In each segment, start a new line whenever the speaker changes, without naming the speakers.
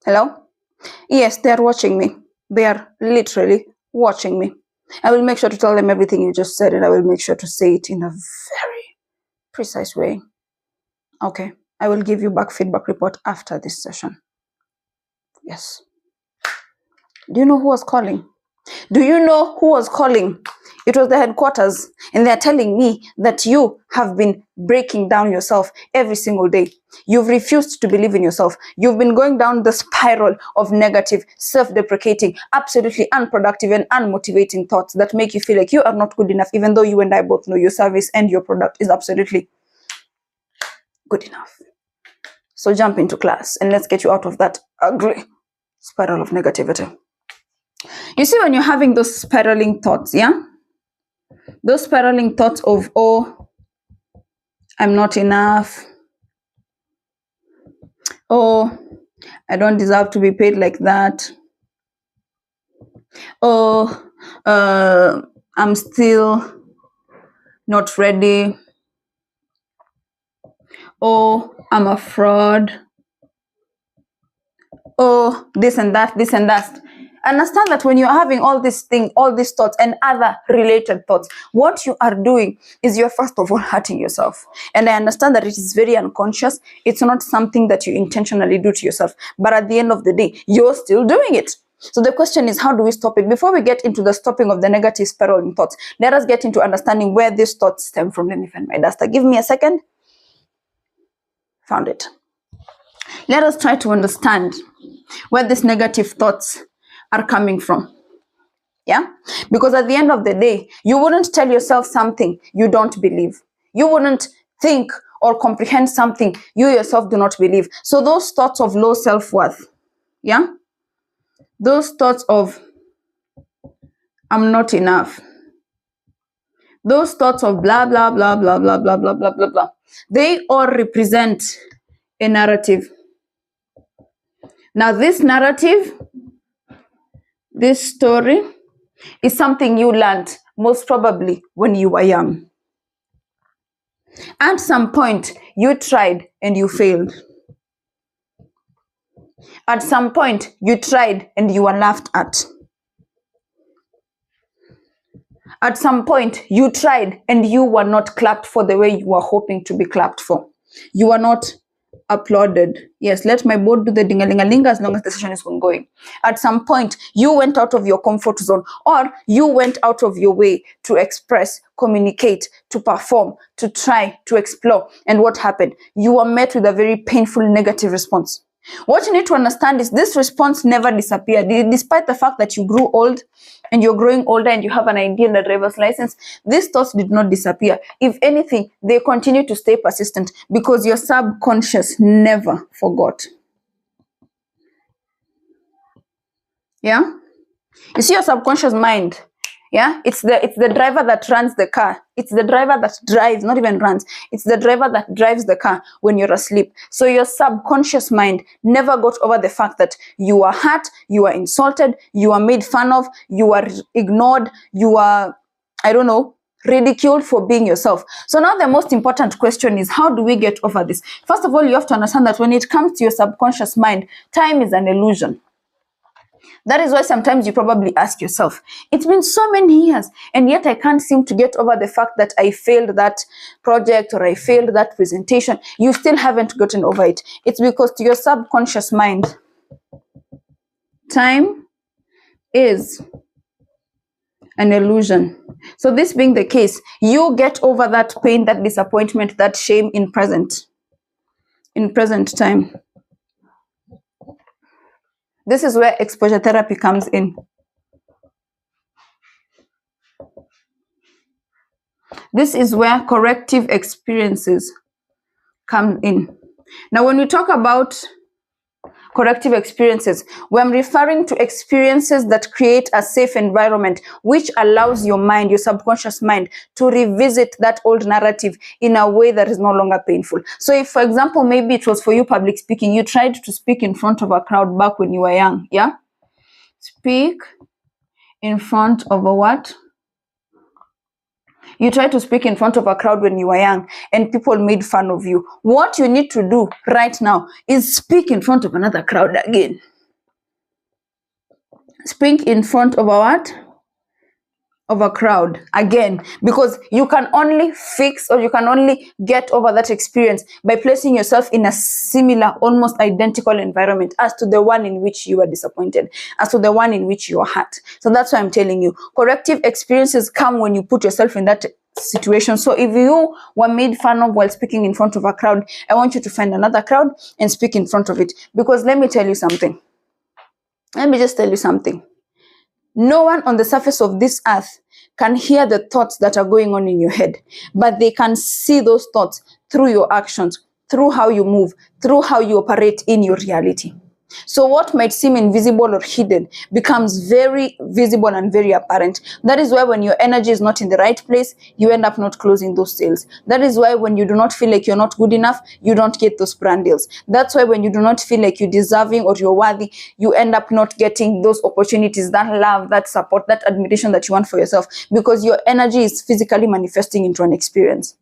Hello? Yes, they are watching me. They are literally watching me. I will make sure to tell them everything you just said, and I will make sure to say it in a very precise way. Okay. I will give you back feedback report after this session. Yes. Do you know who was calling? Do you know who was calling? It was the headquarters, and they're telling me that you have been breaking down yourself every single day. You've refused to believe in yourself. You've been going down the spiral of negative, self-deprecating, absolutely unproductive and unmotivating thoughts that make you feel like you are not good enough, even though you and I both know your service and your product is absolutely good enough. So jump into class and let's get you out of that ugly spiral of negativity. You see, when you're having those spiraling thoughts, yeah? Those spiraling thoughts of, oh, I'm not enough. Oh, I don't deserve to be paid like that. Oh, I'm still not ready. Oh, I'm a fraud. Oh, this and that, this and that. Understand that when you're having all these thoughts and other related thoughts, what you are doing is you're first of all hurting yourself. And I understand that it is very unconscious. It's not something that you intentionally do to yourself. But at the end of the day, you're still doing it. So the question is, how do we stop it? Before we get into the stopping of the negative spiraling thoughts, let us get into understanding where these thoughts stem from. Let me find my duster. Give me a second. Found it. Let us try to understand where these negative thoughts are coming from. Yeah? Because at the end of the day, you wouldn't tell yourself something you don't believe. You wouldn't think or comprehend something you yourself do not believe. So those thoughts of low self-worth, yeah? Those thoughts of I'm not enough. Those thoughts of blah, blah, blah, blah, blah, blah, blah, blah, blah, blah. They all represent a narrative. Now this narrative, this story, is something you learned most probably when you were young. At some point, you tried and you failed. At some point, you tried and you were laughed at. At some point, you tried and you were not clapped for the way you were hoping to be clapped for. You were not applauded. Yes, let my board do the ding-a-ling-a-ling as long as the session is ongoing. At some point, you went out of your comfort zone, or you went out of your way to express, communicate, to perform, to try, to explore. And what happened? You were met with a very painful negative response. What you need to understand is this response never disappeared. Despite the fact that you grew old and you're growing older and you have an ID and a driver's license, these thoughts did not disappear. If anything, they continue to stay persistent because your subconscious never forgot. Yeah? You see, your subconscious mind, yeah, it's the driver that runs the car. It's the driver that drives, not even runs. It's the driver that drives the car when you're asleep. So your subconscious mind never got over the fact that you are hurt, you are insulted, you are made fun of, you are ignored, you are, I don't know, ridiculed for being yourself. So now the most important question is, how do we get over this? First of all, you have to understand that when it comes to your subconscious mind, time is an illusion. That is why sometimes you probably ask yourself, it's been so many years and yet I can't seem to get over the fact that I failed that project or I failed that presentation. You still haven't gotten over it. It's because to your subconscious mind, time is an illusion. So this being the case, you get over that pain, that disappointment, that shame in present time. This is where exposure therapy comes in. This is where corrective experiences come in. Now, when we talk about corrective experiences, we're referring to experiences that create a safe environment which allows your mind, your subconscious mind, to revisit that old narrative in a way that is no longer painful. So if, for example, maybe it was for you public speaking, you tried to speak in front of a crowd back when you were young, yeah? Speak in front of a what? You tried to speak in front of a crowd when you were young and people made fun of you. What you need to do right now is speak in front of another crowd again. Speak in front of a what? Of a crowd again, because you can only fix, or you can only get over that experience by placing yourself in a similar, almost identical environment as to the one in which you were disappointed, as to the one in which you were hurt. So that's why I'm telling you, corrective experiences come when you put yourself in that situation. So if you were made fun of while speaking in front of a crowd, I want you to find another crowd and speak in front of it. Because let me tell you something. Let me just tell you something. No one on the surface of this earth can hear the thoughts that are going on in your head, but they can see those thoughts through your actions, through how you move, through how you operate in your reality. So what might seem invisible or hidden becomes very visible and very apparent. That is why when your energy is not in the right place, you end up not closing those sales. That is why when you do not feel like you're not good enough, you don't get those brand deals. That's why when you do not feel like you're deserving or you're worthy, you end up not getting those opportunities, that love, that support, that admiration that you want for yourself, because your energy is physically manifesting into an experience.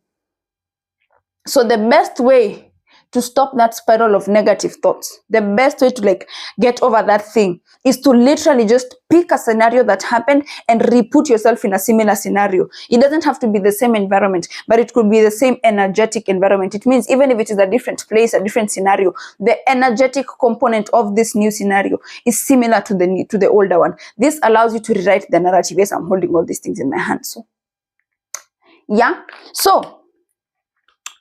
So the best way to stop that spiral of negative thoughts, the best way to get over that thing, is to literally just pick a scenario that happened and re-put yourself in a similar scenario. It doesn't have to be the same environment, but it could be the same energetic environment. It means even if it is a different place, a different scenario, the energetic component of this new scenario is similar to the older one. This allows you to rewrite the narrative. Yes, I'm holding all these things in my hand. So yeah. So,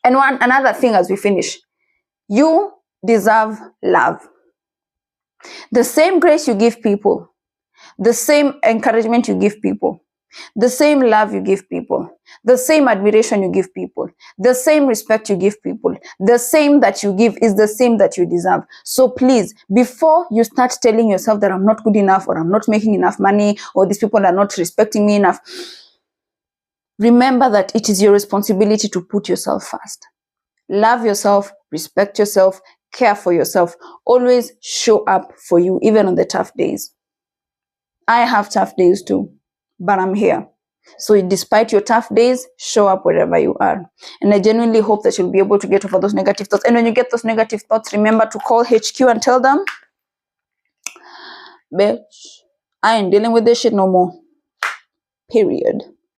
and another thing as we finish, you deserve love. The same grace you give people, the same encouragement you give people, the same love you give people, the same admiration you give people, the same respect you give people, the same that you give is the same that you deserve. So please, before you start telling yourself that I'm not good enough, or I'm not making enough money, or these people are not respecting me enough, remember that it is your responsibility to put yourself first. Love yourself, respect yourself, care for yourself. Always show up for you, even on the tough days. I have tough days too, but I'm here. So despite your tough days, show up wherever you are. And I genuinely hope that you'll be able to get over those negative thoughts. And when you get those negative thoughts, remember to call HQ and tell them, bitch, I ain't dealing with this shit no more. Period.